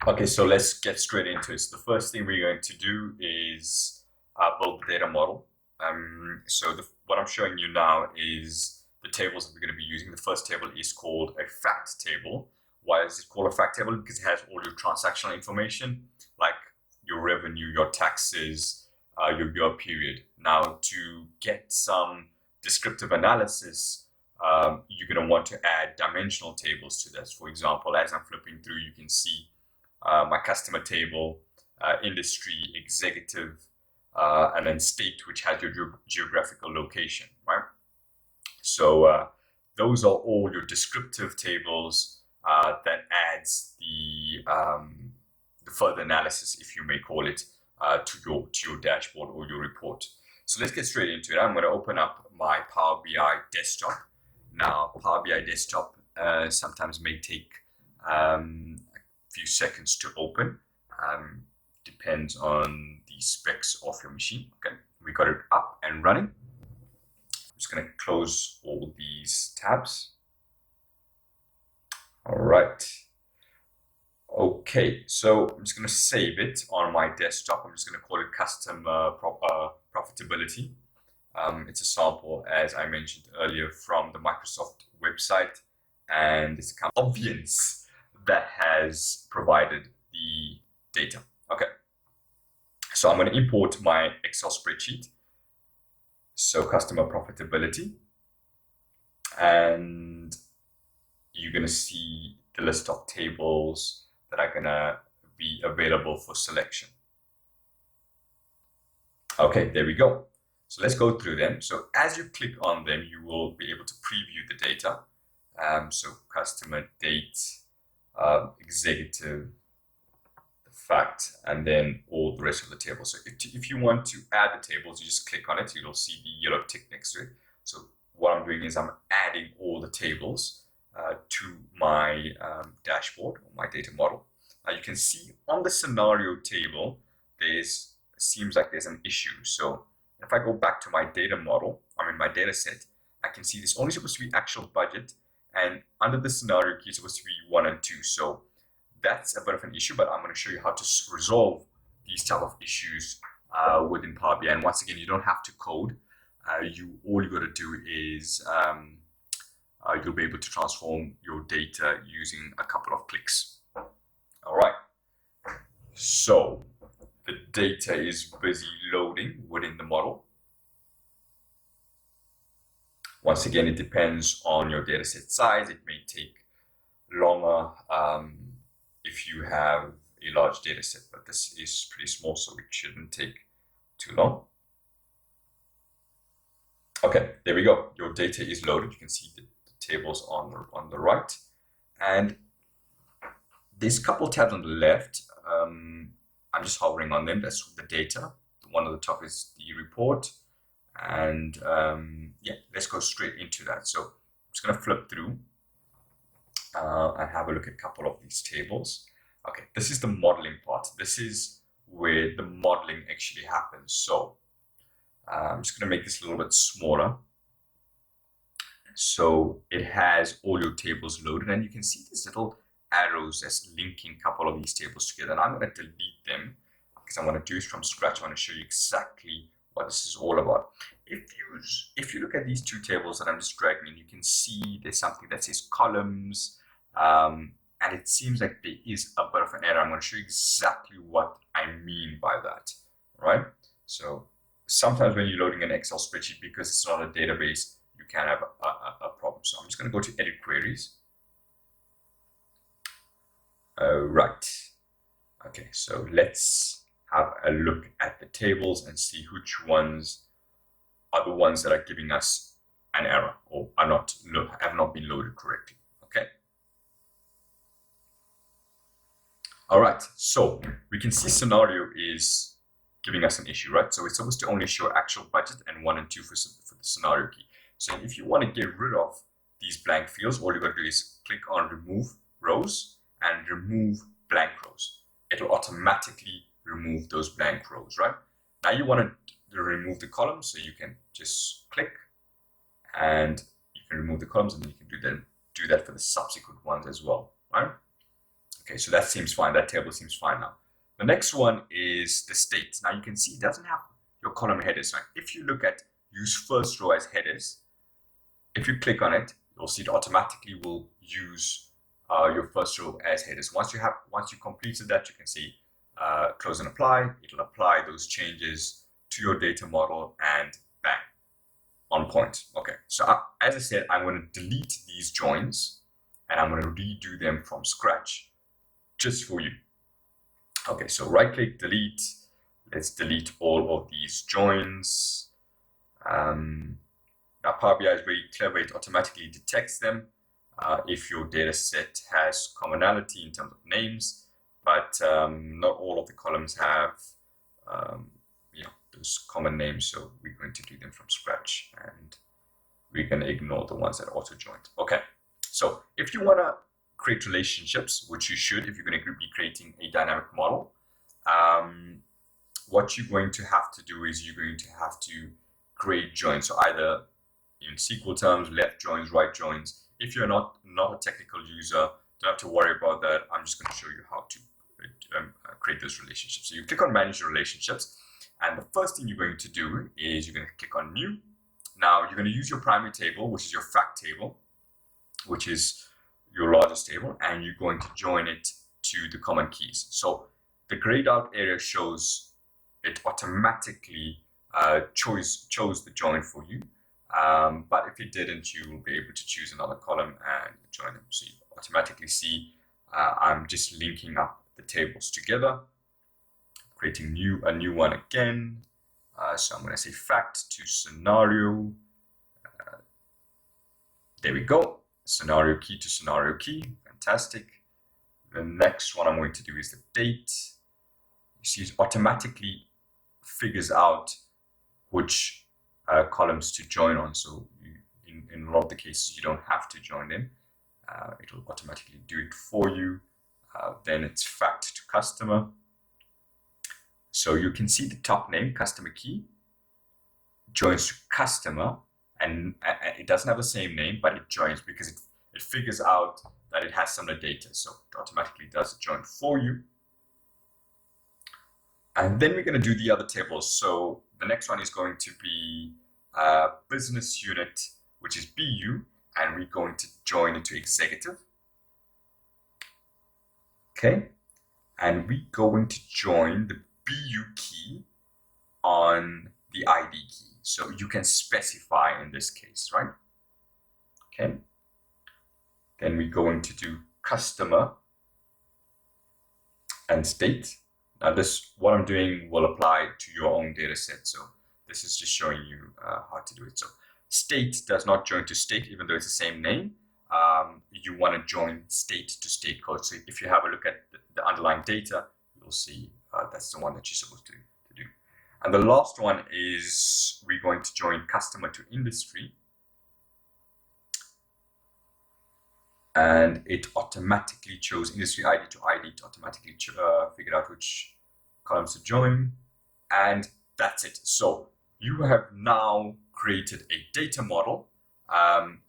Okay, so let's get straight into it. So the first thing we're going to do is build the data model. What I'm showing you now is the tables that we're going to be using. The first table is called a fact table. Why is it called a fact table? Because it has all your transactional information, like your revenue, your taxes, your period. Now, to get some descriptive analysis, you're going to want to add dimensional tables to this. For example, as I'm flipping through, you can see my customer table, industry, executive, and then state, which has your geographical location, right? So those are all your descriptive tables that adds the further analysis, if you may call it, to your dashboard or your report. So let's get straight into it. I'm going to open up my Power BI desktop. Now, Power BI desktop sometimes may take few seconds to open. Depends on the specs of your machine. Okay, we got it up and running. I'm just going to close all these tabs. All right. Okay, so I'm just going to save it on my desktop. I'm just going to call it customer profitability. It's a sample, as I mentioned earlier, from the Microsoft website, and it's a audience that has provided the data. Okay, so I'm going to import my Excel spreadsheet. So customer profitability, and you're going to see the list of tables that are going to be available for selection. Okay, there we go. So let's go through them. So as you click on them, you will be able to preview the data. So customer, date, executive, the fact, and then all the rest of the tables. So if you want to add the tables, you just click on it. You'll see the yellow tick next to it. So what I'm doing is I'm adding all the tables to my dashboard or my data model. Now you can see on the scenario table, seems like there's an issue. So if I go back to my data model, my data set, I can see there's only supposed to be actual budget, and under the scenario key, it's supposed to be 1 and 2. So that's a bit of an issue, but I'm going to show you how to resolve these type of issues within Power BI. And once again, you don't have to code. All you got to do is you'll be able to transform your data using a couple of clicks. All right. So the data is busy loading within the model. Once again, it depends on your dataset size. It may take longer if you have a large dataset, but this is pretty small, so it shouldn't take too long. Okay, there we go. Your data is loaded. You can see the tables on the right, and there's a couple tabs on the left. I'm just hovering on them. That's the data. The one at the top is the report. And yeah, let's go straight into that. So I'm just going to flip through and have a look at a couple of these tables. Okay, this is the modeling part. This is where the modeling actually happens. So I'm just going to make this a little bit smaller. So it has all your tables loaded, and you can see these little arrows that's linking a couple of these tables together. And I'm going to delete them because I want to do it from scratch. I want to show you exactly what this is all about. If you look at these two tables that I'm just dragging in, you can see there's something that says columns, and it seems like there is a bit of an error. I'm going to show you exactly what I mean by that, right? So sometimes when you're loading an Excel spreadsheet, because it's not a database, you can have a problem. So I'm just going to go to edit queries. Right. Okay, so let's have a look at the tables and see which ones are the ones that are giving us an error or have not been loaded correctly. Okay. All right, so we can see scenario is giving us an issue, right? So it's supposed to only show actual budget and 1 and 2 for the scenario key. So if you want to get rid of these blank fields, all you got to do is click on remove rows and remove blank rows. It'll automatically remove those blank rows, right? Now you want to remove the columns, so you can just click and you can remove the columns, and then you can do that for the subsequent ones as well, right? Okay, so that seems fine. That table seems fine now. The next one is the state. Now you can see it doesn't have your column headers. Right? If you look at use first row as headers, if you click on it, you'll see it automatically will use your first row as headers. Once you completed that, you can see close and apply. It'll apply those changes to your data model, and bang, on point. Okay, so as I said, I'm going to delete these joins and I'm going to redo them from scratch just for you. Okay, so right click, delete. Let's delete all of these joins. Now Power BI is very clever. It automatically detects them if your data set has commonality in terms of names, but not all of the columns have those common names. So we're going to do them from scratch, and we're going to ignore the ones that auto joined. Okay, so if you want to create relationships, which you should if you're going to be creating a dynamic model, what you're going to have to do is you're going to have to create joins. So either in SQL terms, left joins, right joins. If you're not a technical user, don't have to worry about that. I'm just going to show you how to create those relationships. So you click on manage relationships, and the first thing you're going to do is you're going to click on new. Now you're going to use your primary table, which is your fact table, which is your largest table, and you're going to join it to the common keys. So the grayed out area shows it automatically chose the join for you. But if it didn't, you will be able to choose another column and join them. So you automatically see I'm just linking up the tables together, creating a new one again. So I'm going to say fact to scenario. There we go. Scenario key to scenario key. Fantastic. The next one I'm going to do is the date. You see it automatically figures out which columns to join on. So in a lot of the cases, you don't have to join them. It'll automatically do it for you. Then it's fact to customer. So you can see the top name, customer key, joins to customer, and it doesn't have the same name, but it joins because it figures out that it has similar data. So it automatically does a join for you. And then we're going to do the other tables. So the next one is going to be business unit, which is BU, and we're going to join into executive. Okay, and we're going to join the BU key on the ID key. So you can specify in this case, right? Okay. Then we're going to do customer and state. Now what I'm doing will apply to your own data set. So this is just showing you how to do it. So state does not join to state, even though it's the same name. You want to join state to state code. So if you have a look at the underlying data, you'll see that's the one that you're supposed to do. And the last one is we're going to join customer to industry. And it automatically chose industry ID to ID to automatically figure out which columns to join. And that's it. So you have now created a data model,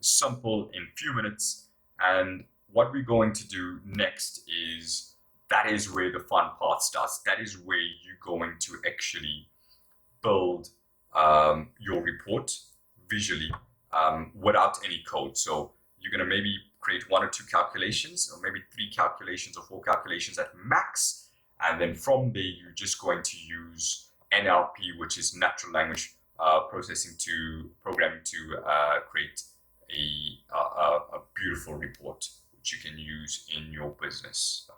simple in a few minutes. And what we're going to do next is that is where the fun part starts. That is where you're going to actually build your report visually without any code. So you're going to maybe create 1 or 2 calculations, or maybe 3 calculations or 4 calculations at max. And then from there, you're just going to use NLP, which is natural language processing programming to create a beautiful report, which you can use in your business.